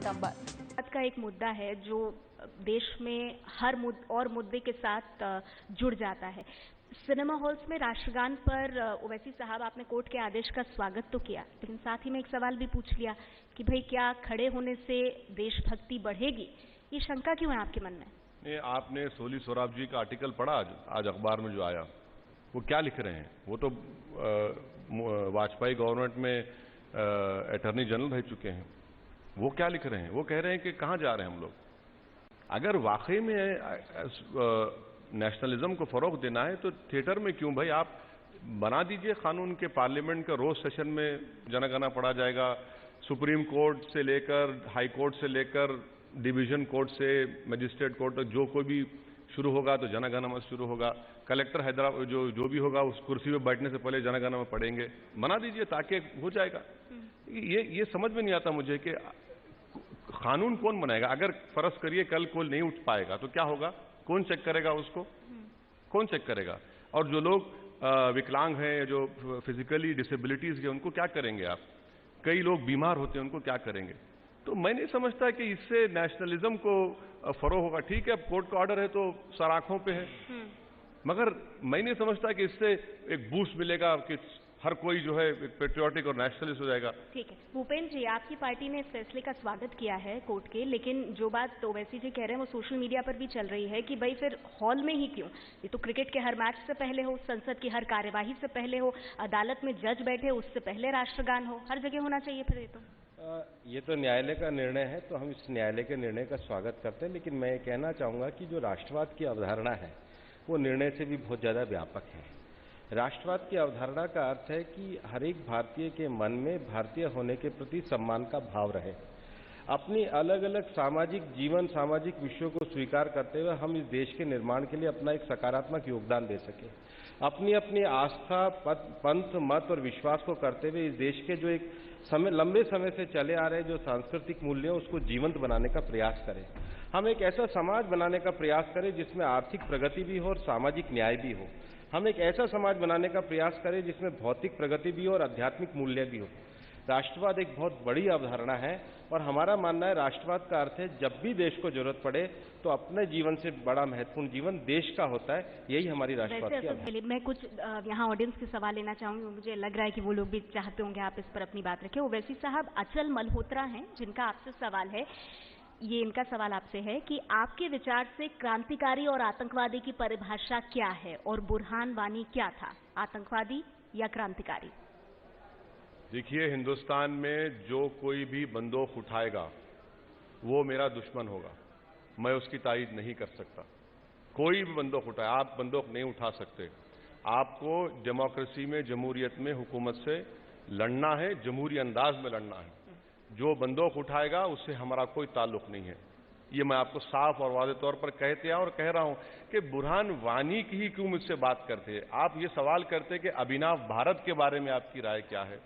आज का एक मुद्दा है जो देश में हर मुद्दे के साथ जुड़ जाता है। सिनेमा हॉल्स में राष्ट्रगान पर ओवैसी साहब, आपने कोर्ट के आदेश का स्वागत तो किया, लेकिन साथ ही में एक सवाल भी पूछ लिया कि भाई क्या खड़े होने से देशभक्ति बढ़ेगी? ये शंका क्यों है आपके मन में? नहीं, आपने सोली सोराब जी का आर्टिकल पढ़ा आज अखबार में जो आया, वो क्या लिख रहे हैं? वो तो वाजपेयी गवर्नमेंट में अटॉर्नी जनरल रह चुके हैं। वो क्या लिख रहे हैं? वो कह रहे हैं कि कहां जा रहे हैं हम लोग। अगर वाकई में नेशनलिज्म को फरोग देना है तो थिएटर में क्यों भाई? आप बना दीजिए कानून के, पार्लियामेंट का रोज सेशन में जनगणना पढ़ा जाएगा। सुप्रीम कोर्ट से लेकर हाई कोर्ट से लेकर डिवीजन कोर्ट से मजिस्ट्रेट कोर्ट तक जो कोई भी शुरू होगा तो जनगणना शुरू होगा। कलेक्टर हैदराबाद जो भी होगा उस कुर्सी पे बैठने से पहले जनगणना पढ़ेंगे। बना दीजिए ताकि हो जाएगा। ये समझ में नहीं आता मुझे कि कानून कौन बनाएगा? अगर फर्ज करिए कल कोई नहीं उठ पाएगा तो क्या होगा? कौन चेक करेगा उसको? कौन चेक करेगा? और जो लोग विकलांग हैं, जो फिजिकली डिसेबिलिटीज हैं, उनको क्या करेंगे आप? कई लोग बीमार होते हैं, उनको क्या करेंगे? तो मैं नहीं समझता कि इससे नेशनलिज्म को फरोग होगा। ठीक है, अब कोर्ट का ऑर्डर है तो सर आंखों पे है, मगर मैं नहीं समझता कि इससे एक बूस्ट मिलेगा कि हर कोई जो है पेट्रियोटिक और नेशनलिस्ट हो जाएगा। ठीक है भूपेंद्र जी, आपकी पार्टी ने इस फैसले का स्वागत किया है कोर्ट के, लेकिन जो बात ओवैसी जी कह रहे हैं वो सोशल मीडिया पर भी चल रही है कि भाई फिर हॉल में ही क्यों? ये तो क्रिकेट के हर मैच से पहले हो, संसद की हर कार्यवाही से पहले हो, अदालत में जज बैठे उससे पहले राष्ट्रगान हो, हर जगह होना चाहिए फिर। ये तो न्यायालय का निर्णय है, तो हम इस न्यायालय के निर्णय का स्वागत करते हैं। लेकिन मैं कहना चाहूंगा कि जो राष्ट्रवाद की अवधारणा है वो निर्णय से भी बहुत ज्यादा व्यापक है। राष्ट्रवाद की अवधारणा का अर्थ है कि हर एक भारतीय के मन में भारतीय होने के प्रति सम्मान का भाव रहे। अपनी अलग अलग सामाजिक जीवन, सामाजिक विषयों को स्वीकार करते हुए हम इस देश के निर्माण के लिए अपना एक सकारात्मक योगदान दे सके। अपनी अपनी आस्था, पंथ, मत और विश्वास को करते हुए इस देश के जो एक लंबे समय से चले आ रहे जो सांस्कृतिक मूल्य हैं उसको जीवंत बनाने का प्रयास करें। हम एक ऐसा समाज बनाने का प्रयास करें जिसमें आर्थिक प्रगति भी हो और सामाजिक न्याय भी हो। हम एक ऐसा समाज बनाने का प्रयास करें जिसमें भौतिक प्रगति भी हो और आध्यात्मिक मूल्य भी हो। राष्ट्रवाद एक बहुत बड़ी अवधारणा है और हमारा मानना है राष्ट्रवाद का अर्थ है जब भी देश को जरूरत पड़े तो अपने जीवन से बड़ा महत्वपूर्ण जीवन देश का होता है। यही हमारी राष्ट्रवाद की अवधारणा है। मैं कुछ यहाँ ऑडियंस के सवाल लेना चाहूंगी, मुझे लग रहा है कि वो लोग भी चाहते होंगे आप इस पर अपनी बात रखें। ओवैसी साहब, अचल मल्होत्रा हैं जिनका आपसे सवाल है। ये इनका सवाल आपसे है कि आपके विचार से क्रांतिकारी और आतंकवादी की परिभाषा क्या है और बुरहान वानी क्या था, आतंकवादी या क्रांतिकारी? देखिए, हिंदुस्तान में जो कोई भी बंदूक उठाएगा वो मेरा दुश्मन होगा। मैं उसकी तायीद नहीं कर सकता। कोई भी बंदूक उठाए, आप बंदूक नहीं उठा सकते। आपको डेमोक्रेसी में, जमहूरियत में हुकूमत से लड़ना है, जमहूरी अंदाज में लड़ना है। जो बंदूक उठाएगा उससे हमारा कोई ताल्लुक नहीं है। ये मैं आपको साफ और वाज़ेह तौर पर कहते हैं और कह रहा हूं कि बुरहान वानी की ही क्यों मुझसे बात करते? आप ये सवाल करते कि अभिनव भारत के बारे में आपकी राय क्या है,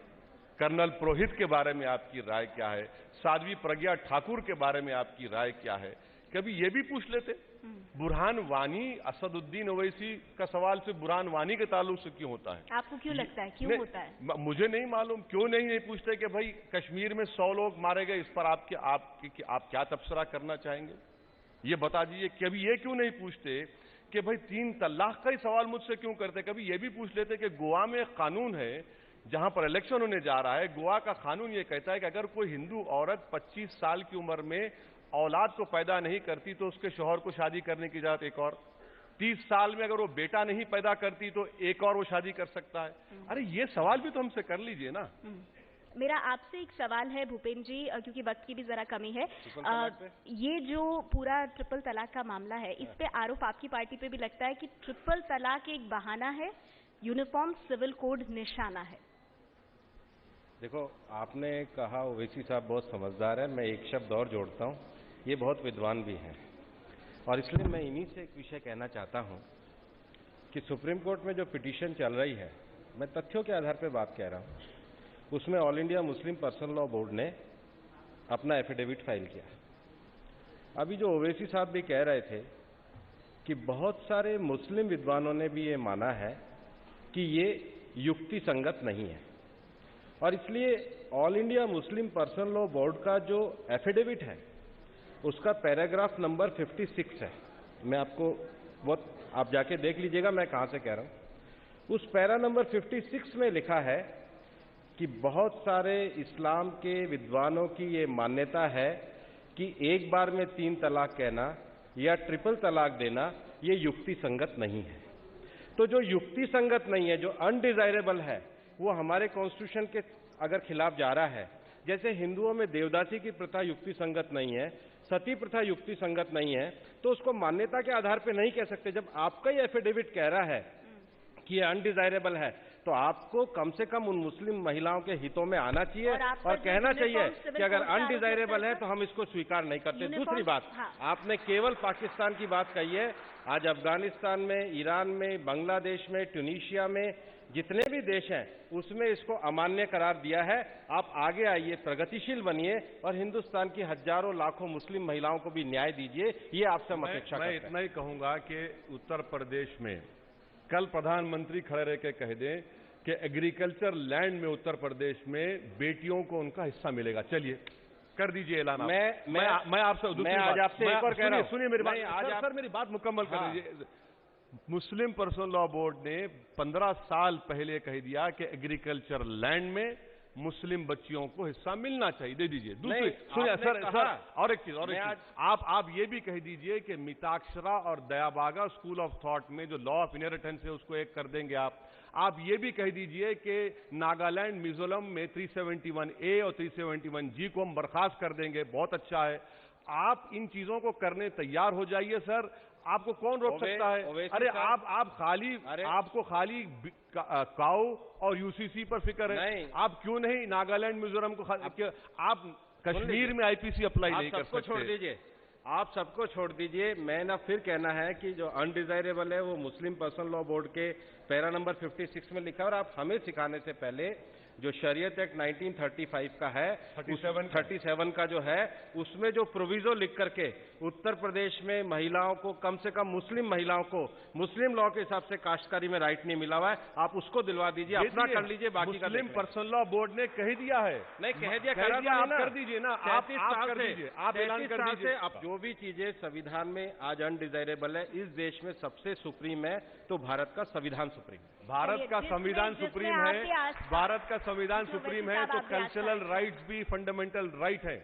कर्नल पुरोहित के बारे में आपकी राय क्या है, साध्वी प्रज्ञा ठाकुर के बारे में आपकी राय क्या है? कभी ये भी पूछ लेते? बुरहान वानी, असदुद्दीन ओवैसी का सवाल से बुरहान वानी के ताल्लुक से क्यों होता है? आपको क्यों लगता है क्यों होता है? मुझे नहीं मालूम क्यों नहीं पूछते कि भाई कश्मीर में 100 लोग मारे गए, इस पर आप क्या तबसरा करना चाहेंगे? ये बता दीजिए। कभी ये क्यों नहीं पूछते कि भाई 3 तलाक का ही सवाल मुझसे क्यों करते? कभी ये भी पूछ लेते कि गोवा में एक कानून है जहां पर इलेक्शन होने जा रहा है, गोवा का कानून ये कहता है कि अगर कोई हिंदू औरत 25 साल की उम्र में औलाद को पैदा नहीं करती तो उसके शौहर को शादी करने की इजाजत एक और, 30 साल में अगर वो बेटा नहीं पैदा करती तो एक और वो शादी कर सकता है। अरे ये सवाल भी तो हमसे कर लीजिए ना। मेरा आपसे एक सवाल है भूपेंद्र जी, क्योंकि वक्त की भी जरा कमी है। ये जो पूरा ट्रिपल तलाक का मामला है, इस पे आरोप आपकी पार्टी पे भी लगता है कि ट्रिपल तलाक एक बहाना है, यूनिफॉर्म सिविल कोड निशाना है। देखो, आपने कहा ओवैसी साहब बहुत समझदार है। मैं एक शब्द और जोड़ता हूं, ये बहुत विद्वान भी हैं और इसलिए मैं इन्हीं से एक विषय कहना चाहता हूं कि सुप्रीम कोर्ट में जो पिटीशन चल रही है, मैं तथ्यों के आधार पर बात कह रहा हूं, उसमें all India Muslim personal law board ने अपना एफिडेविट फाइल किया। अभी जो ओवैसी साहब भी कह रहे थे कि बहुत सारे मुस्लिम विद्वानों ने भी ये माना है कि ये युक्ति संगत नहीं है और इसलिए all India Muslim personal law board का जो एफिडेविट है उसका पैराग्राफ नंबर 56 है। मैं आपको बहुत, आप जाके देख लीजिएगा मैं कहां से कह रहा हूं। उस पैरा नंबर 56 में लिखा है कि बहुत सारे इस्लाम के विद्वानों की ये मान्यता है कि एक बार में 3 तलाक कहना या ट्रिपल तलाक देना ये युक्ति संगत नहीं है। तो जो युक्ति संगत नहीं है, जो अनडिजायरेबल है, वो हमारे कॉन्स्टिट्यूशन के अगर खिलाफ जा रहा है, जैसे हिंदुओं में देवदासी की प्रथा युक्ति संगत नहीं है, सती प्रथा युक्ति संगत नहीं है, तो उसको मान्यता के आधार पर नहीं कह सकते। जब आपका ही एफिडेविट कह रहा है कि ये अनडिजायरेबल है, तो आपको कम से कम उन मुस्लिम महिलाओं के हितों में आना चाहिए और कहना चाहिए कि अगर अनडिजायरेबल है तो हम इसको स्वीकार नहीं करते। दूसरी बात, आपने केवल पाकिस्तान की बात कही है। आज अफगानिस्तान में, ईरान में, बांग्लादेश में, ट्यूनीशिया में, जितने भी देश हैं उसमें इसको अमान्य करार दिया है। आप आगे आइए, प्रगतिशील बनिए और हिंदुस्तान की हजारों लाखों मुस्लिम महिलाओं को भी न्याय दीजिए, ये आपसे हम अपेक्षा करते हैं। मैं इतना ही कहूंगा कि उत्तर प्रदेश में कल प्रधानमंत्री खड़े रह के कह दें कि एग्रीकल्चर लैंड में उत्तर प्रदेश में बेटियों को उनका हिस्सा मिलेगा। चलिए कर दीजिए ऐलान। मैं आपसे आज आपसे एक और कह रहा हूं, सुनिए मेरी बात। सर मेरी बात मुकम्मल कर दीजिए। मुस्लिम पर्सनल लॉ बोर्ड ने 15 साल पहले कह दिया कि एग्रीकल्चर लैंड में मुस्लिम बच्चियों को हिस्सा मिलना चाहिए, दे दीजिए। दूसरी सुनिए सर, और एक चीज आप ये भी कह दीजिए कि मिताक्षरा और दयाबागा स्कूल ऑफ थॉट में जो लॉ ऑफ इनहेरिटेंस है उसको एक कर देंगे आप ये भी कह दीजिए कि नागालैंड मिजोरम में 371A और 371G को हम बर्खास्त कर देंगे। बहुत अच्छा है, आप इन चीजों को करने तैयार हो जाइए सर। आपको कौन रोक सकता है? अरे आपको खाली काऊ और यूसीसी पर फिक्र है। आप क्यों नहीं नागालैंड मिजोरम को आप कश्मीर में आईपीसी अप्लाई नहीं कर सकते? छोड़ दीजिए, आप सबको छोड़ दीजिए। मैं ना फिर कहना है कि जो अनडिजायरेबल है वो मुस्लिम पर्सनल लॉ बोर्ड के पैरा नंबर 56 में लिखा है। और आप हमें सिखाने से पहले जो शरीयत एक्ट 1935 का है, 37 का जो है, उसमें जो प्रोविजो लिख करके उत्तर प्रदेश में महिलाओं को, कम से कम मुस्लिम महिलाओं को, मुस्लिम लॉ के हिसाब से काश्तकारी में राइट नहीं मिला हुआ है, आप उसको दिलवा दीजिए, अपना कर लीजिए। बाकी का मुस्लिम पर्सनल लॉ बोर्ड ने कह दिया है। नहीं कह दिया, आप कर दीजिए ना, आप कर दीजिए, आप ऐलान कर दीजिए। अब जो भी चीजें संविधान में आज अनडिजायरेबल है, इस देश में सबसे सुप्रीम है तो भारत का संविधान सुप्रीम है। भारत का संविधान सुप्रीम है, भारत का संविधान सुप्रीम है तो कल्चरल राइट्स भी फंडामेंटल राइट है।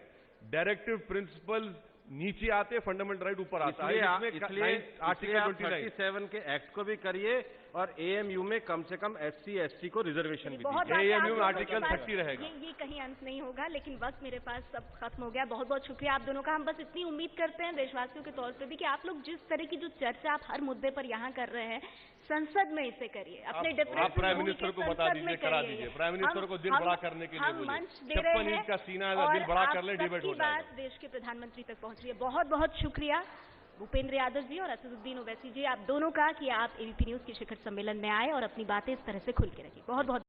डायरेक्टिव प्रिंसिपल नीचे आते, फंडामेंटल राइट ऊपर आता है। इसलिए आर्टिकल 37 के एक्ट को भी करिए और एएमयू में कम से कम SC ST को रिजर्वेशन भी दीजिए। एएमयू में आर्टिकल 30 रहेगा। ये कहीं अंत नहीं होगा, लेकिन वक्त मेरे पास सब खत्म हो गया। बहुत बहुत शुक्रिया आप दोनों का। हम बस इतनी उम्मीद करते हैं देशवासियों के तौर पे भी कि आप लोग जिस तरह की जो चर्चा आप हर मुद्दे पर यहाँ कर रहे हैं, संसद में इसे करिए। अपने आप प्राइम मिनिस्टर को बता दीजिए, करा दीजिए। प्राइम मिनिस्टर को दिल बड़ा करने के लिए मंच दे रहे हैं का सीना है, दिल बड़ा कर ले, डिबेट हो जाएगा। बात देश के प्रधानमंत्री तक पहुंच रही है। बहुत बहुत शुक्रिया भूपेंद्र यादव जी और असदुद्दीन ओवैसी जी, आप दोनों का, कि आप एबीपी न्यूज के शिखर सम्मेलन में आए और अपनी बातें इस तरह से खुल के रखी। बहुत बहुत